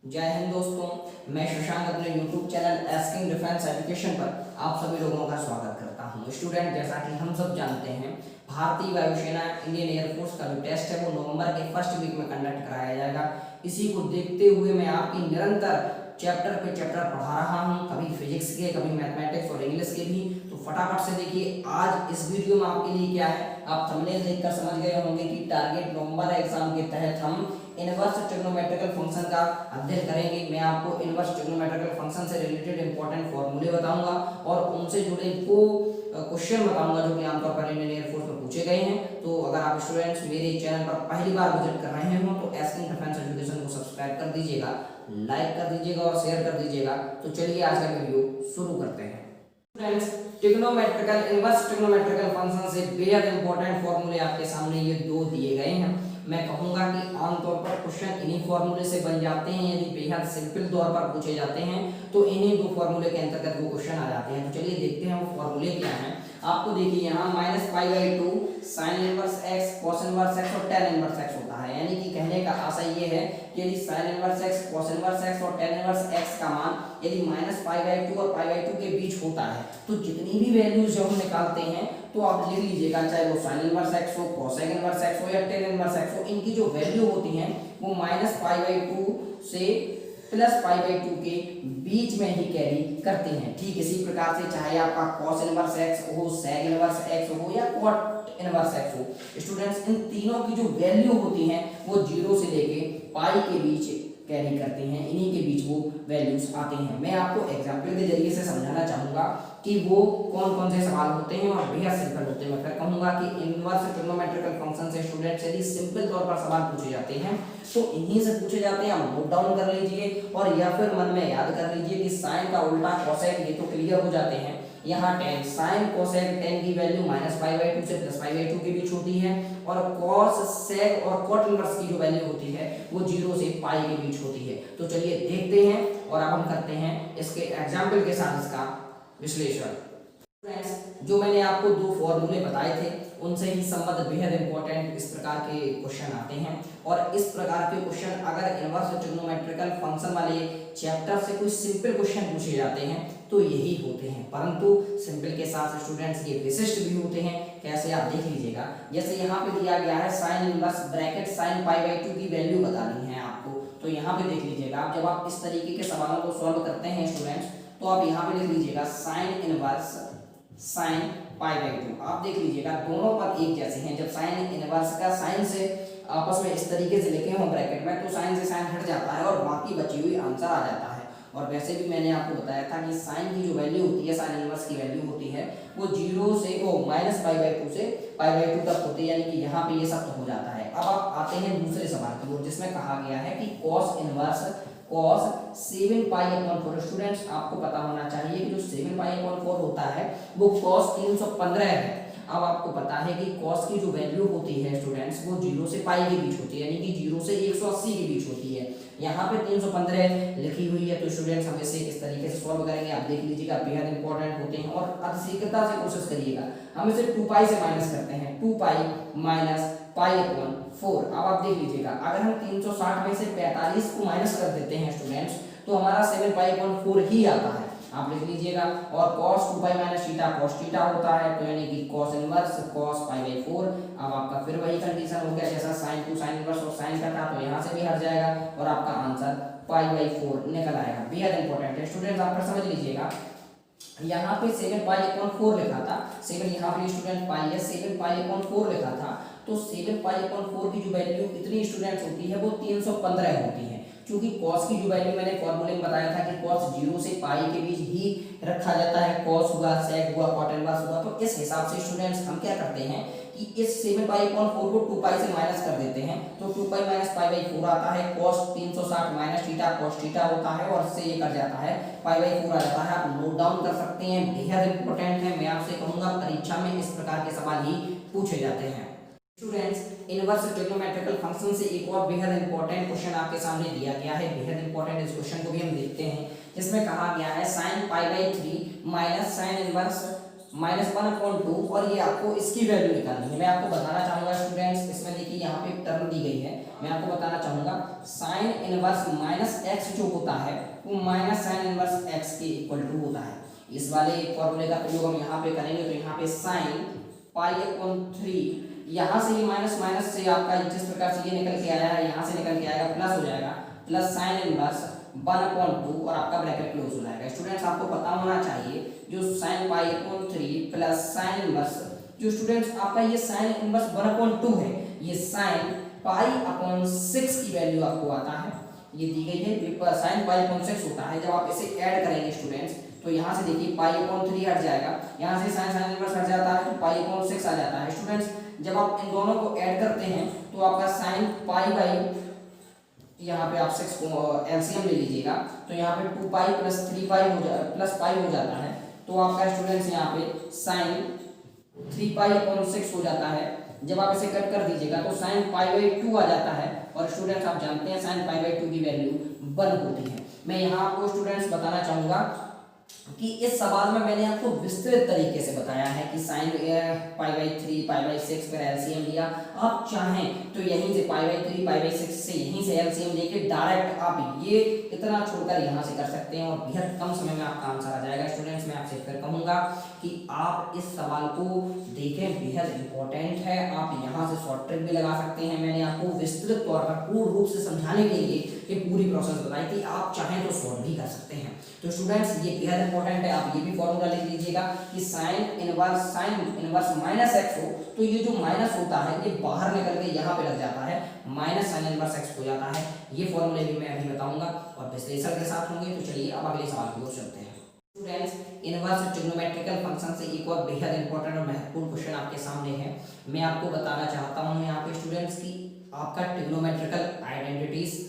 जय हिंद दोस्तों, मैं शशांक अपने YouTube channel asking defence education पर आप सभी लोगों का स्वागत करता हूं। स्टूडेंट, जैसा कि हम सब जानते हैं, भारतीय वायुसेना इंडियन एयरफोर्स का जो टेस्ट है वो नवंबर के फर्स्ट वीक में कंडक्ट कराया जाएगा। इसी को देखते हुए मैं आपकी निरंतर चैप्टर पे चैप्टर पढ़ा रहा हूँ, कभी फिजिक्स के, कभी मैथमेटिक्स और इंग्लिश के भी। तो फटाफट से देखिए आज इस वीडियो में आपके लिए क्या है। आप थंबनेल देखकर समझ गए होंगे कि टारगेट नवंबर एग्जाम के तहत हम इनवर्स ट्रिग्नोमेट्रिकल फंक्शन का अध्ययन करेंगे। मैं आपको इनवर्स ट्रिग्नोमेट्रिकल फंक्शन से रिलेटेड इंपॉर्टेंट फॉर्मूले बताऊंगा और उनसे जुड़े वो क्वेश्चन बताऊंगा जो कि आमतौर पर इंडियन एयरफोर्स में पूछे गए हैं। तो अगर आप स्टूडेंट्स मेरे चैनल पर पहली बार विजिट कर रहे हो तो एस्किंग डिफेंस एजुकेशन को सब्सक्राइब कर दीजिएगा, लाइक कर दीजिएगा और शेयर कर दीजिएगा। तो चलिए आज का वीडियो शुरू करते हैं। Friends, trigonometrical inverse trigonometrical function से बेहद इंपॉर्टेंट फॉर्मूले आपके सामने ये दो दिए गए हैं। मैं कहूंगा कि आमतौर पर क्वेश्चन इन्हीं फॉर्मूले से बन जाते हैं। यदि बेहद सिंपल तौर पर पूछे जाते हैं तो इन्हीं दो फॉर्मूले के अंतर्गत वो क्वेश्चन आ जाते हैं। तो चलिए देखते हैं वो फॉर्मूले क्या हैं। आपको देखिए यहाँ -π/2 sin inverse x cos inverse x और tan इनवर्स x होता है। यानी कि कहने का आशय ये है कि यदि sin inverse x cos inverse x और tan इनवर्स x का मान यदि -π/2 और π/2 के बीच होता है तो जितनी भी वैल्यूज जब हम निकालते हैं तो आप लिख लीजिएगा, चाहे वो sin इनवर्स x हो, cos इनवर्स x हो या tan इनवर्स x हो, इनकी जो वैल्यू होती है वो -π/2 से +π/2 के बीच में ही कैरी करती हैं। ठीक इसी प्रकार से चाहे आपका cos इनवर्स x हो, sec इनवर्स x हो या cot इनवर्स x हो, स्टूडेंट्स इन तीनों की जो वैल्यू होती हैं वो 0 से लेके पाई के बीच कैरी करती हैं। इन्हीं के बीच वो वैल्यूज आती हैं। मैं आपको एग्जांपल के जरिए से समझाना चाहूंगा कि वो कौन कौन से सवाल होते हैं और बेहद सिंपल होते हैं। मैं फिर कहूंगा कि इनवर्स ट्रिग्नोमेट्रिकल फंक्शन से स्टूडेंट्स यदि सिंपल तौर पर सवाल पूछे जाते हैं तो इन्हीं से पूछे जाते हैं। आप नोट डाउन कर लीजिए और या फिर मन में याद कर लीजिए कि साइन का उल्टा कोसेक, ये तो क्लियर हो जाते हैं। यहाँ tan sin कोसेक tan की वैल्यू -π/2 से +π/2 के बीच होती है और cos sec और cot इनवर्स की जो वैल्यू होती है वो 0 से पाई के बीच होती है। तो चलिए देखते हैं और अब हम करते हैं इसके एग्जाम्पल के साथ इसका विश्लेषण। फ्रेंड्स, जो मैंने आपको दो फॉर्मूले बताए थे उनसे ही संबंध बेहद इंपॉर्टेंट इस प्रकार के क्वेश्चन आते हैं। और इस प्रकार के क्वेश्चन अगर इनवर्स ट्रिग्नोमेट्रिकल फंक्शन वाले चैप्टर से कोई सिंपल क्वेश्चन पूछे जाते हैं तो यही होते हैं, परंतु सिंपल के साथ स्टूडेंट्स ये विशिष्ट भी होते हैं। कैसे आप देख लीजिएगा, जैसे यहाँ पे दिया गया है साइन इनवर्स ब्रैकेट sin π/2 की वैल्यू बतानी है आपको। तो यहाँ पे देख लीजिएगा, आप जब आप इस तरीके के सवालों को सॉल्व करते हैं स्टूडेंट्स तो आप यहाँ पे लिख लीजिएगा साइन इनवर्स sin π/2। आप देख लीजिएगा दोनों पर एक जैसे हैं। जब साइन इनवर्स का साइन से आपस में इस तरीके से लिखे हो ब्रैकेट में तो साइन से साइन हट जाता है और बाकी बची हुई आंसर आ जाता है। और वैसे भी मैंने आपको बताया था कि साइन की जो वैल्यू होती है, साइन इनवर्स की वैल्यू होती है वो 0 से -π/2 से π/2 तक होती है। यानी कि यहाँ पे ये सब हो जाता है। अब आप आते हैं दूसरे सवाल की ओर जिसमें कहा गया है कि cos इनवर्स cos 7π/4। स्टूडेंट्स आपको पता होना चाहिए कि जो 7π/4 होता है वो cos 315 है। अब आपको पता है कि cos की जो वैल्यू होती है स्टूडेंट्स वो 0 से पाई के बीच होती है, यानी कि 0 से 180 के बीच होती है। यहाँ पे 315 लिखी हुई है। तो स्टूडेंट्स हम इसे इस तरीके से सॉल्व करेंगे। आप देख लीजिएगा बेहद इंपॉर्टेंट होते हैं और अतिशीघ्रता से कोशिश करिएगा। हम इसे 2π से माइनस करते हैं, 2π - π/4। अब आप देख लीजिएगा, अगर हम 360 में से 45 को माइनस कर देते हैं स्टूडेंट्स तो हमारा 7π/4 ही आता है। आप लिख लीजिएगा। और cos 2π - थीटा cos थीटा होता है, तो यानी कि cos इनवर्स cos π/4। अब आपका फिर वही कंडीशन हो गया जैसा sin टू sin इनवर्स और sin का था, तो यहाँ से भी हट जाएगा और आपका आंसर π/4 निकल आएगा। बेहद इंपॉर्टेंट है स्टूडेंट्स, आप फिर समझ लीजिएगा। यहाँ पे 7π/4 लिखा था, 7 यहाँ पे स्टूडेंट पाई है, 7π/4 लिखा था। तो 7π/4 की जो वैल्यू इतनी स्टूडेंट्स होती है वो 315 होती है। क्योंकि cos की जो वैल्यू मैंने फॉर्मूले में बताया था कि cos 0 से पाई के बीच ही रखा जाता है, cos हुआ, sec हुआ, cot इनवर्स हुआ। तो इस हिसाब से स्टूडेंट्स हम क्या करते हैं कि इस 7π/4 को 2π से माइनस कर देते हैं। तो 2π - π/4 आता है, cos 360 - थीटा cos थीटा होता है और इससे ये कर जाता है π/4 आ जाता है। आप नोट डाउन कर सकते हैं, बेहद इंपॉर्टेंट है। मैं आपसे कहूंगा परीक्षा में इस प्रकार के सवाल ही पूछे जाते हैं। स्टूडेंट्स, इनवर्स ट्रिग्नोमेट्रिकल फंक्शन से एक और बेहद इंपॉर्टेंट क्वेश्चन आपके सामने दिया गया है। बेहद इंपॉर्टेंट इस क्वेश्चन को भी हम देखते हैं जिसमें कहा गया है sin π/3 माइनस sin इनवर्स -1/2 और ये आपको इसकी वैल्यू निकालनी है। मैं आपको बताना चाहूंगा स्टूडेंट्स, इसमें देखिए यहाँ पे एक टर्म दी गई है, मैं आपको बताना चाहूंगा साइन इनवर्स माइनस एक्स जो होता है वो माइनस साइन इनवर्स एक्स के इक्वल टू होता है। इस वाले फॉर्मूले का प्रयोग हम यहाँ पे करेंगे, तो यहाँ पे साइन पाई अपॉन 3, यहाँ से ये माइनस माइनस से आपका जिस प्रकार से ये निकल के आया है यहाँ से निकल के आएगा प्लस हो जाएगा, प्लस साइन इनवर्स 1/2 और आपका ब्रैकेट क्लोज हो जाएगा। स्टूडेंट्स आपको पता होना चाहिए जो sine pi upon 3 plus sine inverse, जो स्टूडेंट्स आपका ये साइन इनवर्स 1/2 है, ये साइन पाई अपॉन 6 की वैल्यू आपको आता है, ये दी गई है साइन पाई अपॉन 6 होता है। जब आप इसे ऐड करेंगे स्टूडेंट्स तो यहाँ से देखिए पाई अपॉन 3 हट जाएगा, यहाँ से साइन इनवर्स हट जाता है तो पाई अपॉन 6 आ जाता है। स्टूडेंट्स जब आप इन दोनों को ऐड करते हैं तो आपका साइन पाई बाई, यहाँ पे आप 6 को एलसीएम ले लीजिएगा तो यहाँ पे 2 pi plus 3 pi plus pi हो जाता है, तो आपका स्टूडेंट्स यहाँ पे साइन 3 पाई अपॉन 6 हो जाता है। जब आप इसे कट कर दीजिएगा तो साइन पाई बाई 2 आ जाता है, और स्टूडेंट्स आप जानते हैं साइन पाई बाई 2 की वैल्यू 1 होती है। मैं यहाँ आपको स्टूडेंट्स बताना चाहूँगा कि इस सवाल में मैंने आपको विस्तृत तरीके से बताया है कि sine pi by 3 pi by 6 पर एलसीएम लिया, आप चाहें तो यहीं से पाई बाई 3 पाई बाई 6 से यहीं से एलसीएम लेके डायरेक्ट आप ये इतना छोड़कर यहाँ से कर सकते हैं और बेहद कम समय में आपका आंसर आ जाएगा। स्टूडेंट्स मैं आपसे फिर कहूँगा कि आप इस सवाल को देखें, बेहद इंपॉर्टेंट है। आप यहाँ से शॉर्ट ट्रिक भी लगा सकते हैं, मैंने आपको विस्तृत तौर पर पूर्ण रूप से समझाने के लिए ये पूरी प्रोसेस बताई थी, आप चाहें तो सॉल्व भी कर सकते हैं। तो स्टूडेंट्स ये बेहद इंपॉर्टेंट है, आप ये भी फॉर्मूला लिख लीजिएगा कि साइन इनवर्स माइनस एक्स हो तो ये जो माइनस होता है ये बाहर निकल के यहाँ पे लग जाता है, माइनस साइन इनवर्स एक्स हो जाता है। ये फॉर्मूले भी मैं अभी बताऊंगा और विश्लेषण के साथ होंगे। तो चलिए अब अगले सवाल की ओर चलते हैं। स्टूडेंट्स इनवर्स ट्रिग्नोमेट्रिकल फंक्शन से एक और बेहद इंपॉर्टेंट और महत्वपूर्ण क्वेश्चन आपके सामने है। मैं आपको बताना चाहता हूँ यहाँ पे स्टूडेंट्स की आपका trigonometrical identities,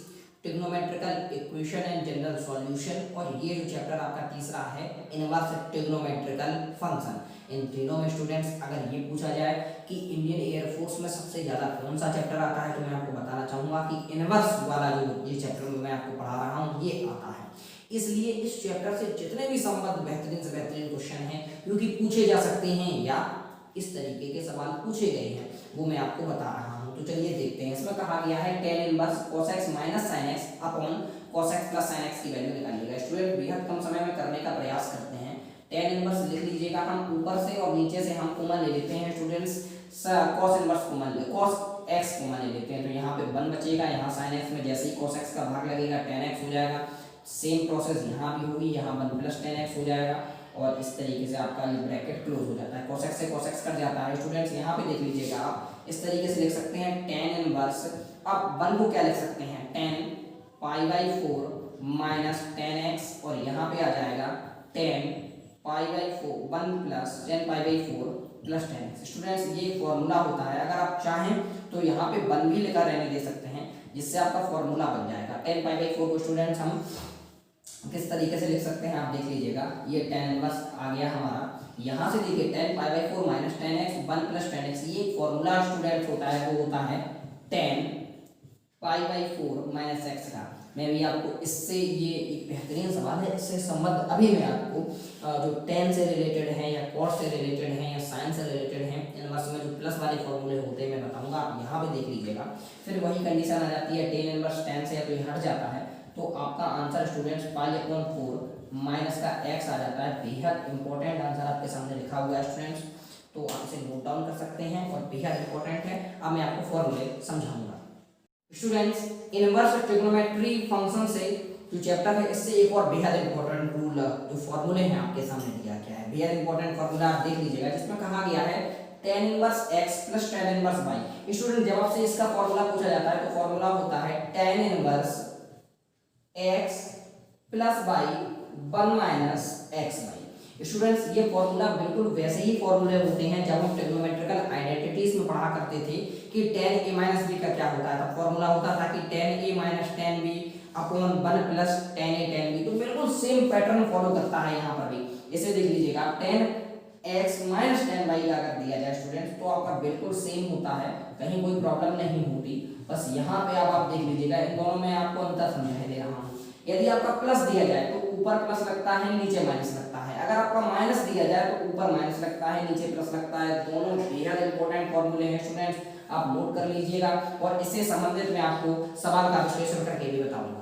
trigonometrical equation and general solution, और ये जो चैप्टर आपका तीसरा है इनवर्स ट्रिग्नोमेट्रिकल फंक्शन। इन तीनों में स्टूडेंट्स अगर ये पूछा जाए कि इंडियन एयरफोर्स में सबसे ज़्यादा कौन सा चैप्टर आता है, तो मैं आपको बताना चाहूँगा कि इनवर्स वाला जो ये चैप्टर मैं आपको पढ़ा रहा हूँ ये आता है। इसलिए इस चैप्टर से जितने भी संबंध बेहतरीन से बेहतरीन क्वेश्चन हैं क्योंकि पूछे जा सकते हैं या इस तरीके के सवाल पूछे गए हैं वो मैं आपको बता रहा हूँ। तो चलिए देखते हैं। इसमें कहा गया है tan inverse cos x minus sin x upon cos x plus sin x की वैल्यू निकालिएगा। स्टूडेंट बेहद कम समय में करने का प्रयास करते हैं। tan इनवर्स लिख लीजिएगा हम ऊपर से और नीचे से हम कॉमन ले लेते हैं स्टूडेंट्स, cos इनवर्स कॉमन ले, cos x कॉमन ले लेते हैं तो यहाँ पे 1 बचेगा, यहाँ sin x में जैसे ही cos x का भाग लगेगा tan x हो जाएगा। सेम प्रोसेस यहाँ भी होगी, यहाँ 1 प्लस tan x हो जाएगा और इस तरीके से आपका ये ब्रैकेट क्लोज हो जाता है, cos x से cos x कट जाता है। स्टूडेंट्स यहाँ पे देख लीजिएगा आप इस तरीके से लिख सकते हैं tan इनवर्स, अब 1 को क्या लिख सकते हैं tan pi by 4 minus tan x और यहाँ पे आ जाएगा tan pi by 4 1 plus tan pi by 4 plus tan x। Students ये फॉर्मूला होता है, अगर आप चाहें तो यहाँ पे 1 भी लिखा रहने दे सकते हैं जिससे आपका फॉर्मूला बन जाएगा। tan पाई बाई 4 को स्टूडेंट्स हम किस तरीके से लिख सकते हैं आप देख लीजिएगा, ये tan इनवर्स आ गया हमारा, यहाँ से देखिए tan pi by 4 minus tan x 1 plus tan x, ये फॉर्मूला स्टूडेंट होता है वो होता है tan pi by 4 minus x का। मैं भी आपको इससे, ये एक बेहतरीन सवाल है, इससे संबंध अभी मैं आपको जो tan से रिलेटेड है या cos से रिलेटेड है या sin से रिलेटेड है, इनवर्स में जो प्लस वाले फॉर्मूले होते हैं मैं बताऊंगा, आप यहाँ पे देख लीजिएगा। फिर वही कंडीशन आ जाती है tan इनवर्स tan से या तो ये हट जाता है तो आपका answer students pi upon 4 minus का x आ जाता है। बेहद इंपॉर्टेंट आंसर आपके सामने लिखा हुआ है स्टूडेंट्स, तो आप इसे नोट डाउन कर सकते हैं और बेहद इंपॉर्टेंट है। अब मैं आपको फॉर्मूले समझाऊंगा। स्टूडेंट्स इनवर्स ट्रिग्नोमेट्री फंक्शन से जो चैप्टर है इससे एक और बेहद इंपॉर्टेंट रूल जो फॉर्मूले हैं आपके सामने दिया गया है, बेहद इंपॉर्टेंट फॉर्मूला आप देख लीजिएगा जिसमें कहा गया है tan inverse x plus tan inverse y। Student जब आपसे इसका फॉर्मूला पूछा जाता है तो फॉर्मूला होता है tan inverse x plus y 1 minus x y. Students ये फॉर्मूला बिल्कुल वैसे ही फॉर्मूले होते हैं जब हम ट्रिग्नोमेट्रिकल आइडेंटिटीज में पढ़ा करते थे कि tan a माइनस b का क्या होता है, तब फॉर्मूला होता था कि tan a minus tan b upon 1 plus tan a tan b। तो बिल्कुल सेम पैटर्न फॉलो करता है यहाँ पर भी। इसे देख लीजिएगा tan x minus tan y का अगर दिया जाए स्टूडेंट्स तो आपका बिल्कुल सेम होता है, कहीं कोई प्रॉब्लम नहीं होती। बस यहाँ पे अब आप देख लीजिएगा, इन दोनों में आपको अंतर समझाई दे रहा हूँ। यदि आपका प्लस दिया जाए तो ऊपर प्लस लगता है नीचे माइनस लगता है, अगर आपका माइनस दिया जाए तो ऊपर माइनस लगता है नीचे प्लस लगता है। दोनों बेहद इंपॉर्टेंट फॉर्मूले हैं स्टूडेंट्स, आप नोट कर लीजिएगा और इससे संबंधित मैं आपको सवाल का विश्लेषण करके भी बताऊंगा।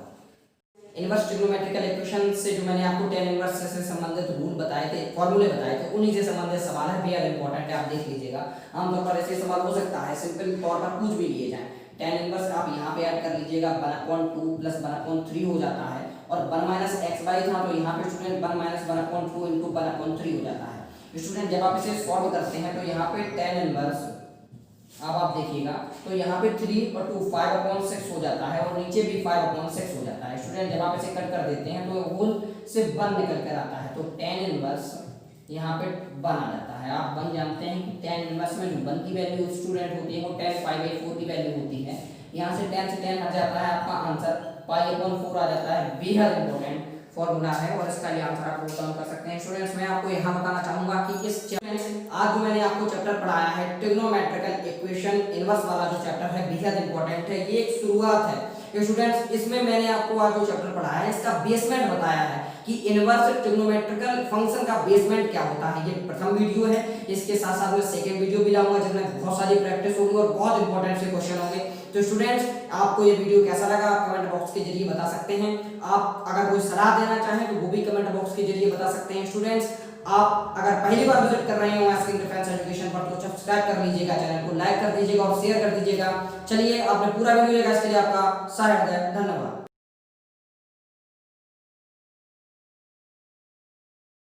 इनवर्स ट्रिग्नोमेट्रिकल इक्वेशन से जो मैंने आपको tan इनवर्स से संबंधित रूल बताए थे, फॉर्मूले बताए थे, उन्हीं से संबंधित सवाल है, बेहद इंपॉर्टेंट है, आप देख लीजिएगा। आमतौर पर ऐसे सवाल हो सकता है, सिंपल तौर पर पूछ भी लिए जाए। tan इनवर्स आप यहाँ पे ऐड कर लीजिएगा, 1/2 प्लस 1/3 हो जाता है, और 1 माइनस एक्स बाई था तो यहाँ पे स्टूडेंट 1 माइनस 1/2 इंटू 1/3 हो जाता है। स्टूडेंट जब आप इसे सॉल्व करते हैं तो यहाँ पे tan इनवर्स अब आप देखिएगा तो यहाँ पे 3 और 2 5/6 हो जाता है, और नीचे भी 5/6 हो जाता है। स्टूडेंट जब आप इसे कट कर देते हैं तो होल से 1 निकल कर आता है, तो tan इनवर्स यहाँ पे 1 आ जाता है। आप 1 जानते हैं कि tan इनवर्स में जो 1 की वैल्यू स्टूडेंट होती है वो tan π/4 की वैल्यू होती है। यहाँ से tan हट जाता है, आपका आंसर π/4 आ जाता है। बेहद इंपॉर्टेंट फॉर्मूला है और इसका ये आंसर आप नोट डाउन कर सकते हैं। स्टूडेंट्स मैं आपको यहाँ बताना चाहूंगा कि इस आज जो मैंने आपको चैप्टर पढ़ाया है ट्रिग्नोमेट्रिकल इक्वेशन इनवर्स वाला जो चैप्टर है, बेहद इंपॉर्टेंट है। ये एक शुरुआत है स्टूडेंट्स, इसमें मैंने आपको आज जो चैप्टर पढ़ाया है इसका बेसमेंट बताया है कि इनवर्स ट्रिग्नोमेट्रिकल फंक्शन का बेसमेंट क्या होता है। ये प्रथम वीडियो है, इसके साथ साथ मैं सेकंड वीडियो भी लाऊंगा जिसमें बहुत सारी प्रैक्टिस होगी और बहुत इंपॉर्टेंट से क्वेश्चन होंगे। तो स्टूडेंट्स आपको ये वीडियो कैसा लगा आप कमेंट बॉक्स के जरिए बता सकते हैं। आप अगर कोई सलाह देना चाहें तो वो भी कमेंट बॉक्स के जरिए बता सकते हैं। स्टूडेंट्स आप अगर पहली बार विजिट कर रहे हो आस्किंग डिफेंस एजुकेशन पर तो सब्सक्राइब कर लीजिएगा, चैनल को लाइक कर दीजिएगा और शेयर कर दीजिएगा। चलिए आपने पूरा वीडियो देखा, इसके लिए आपका सहायता धन्यवाद।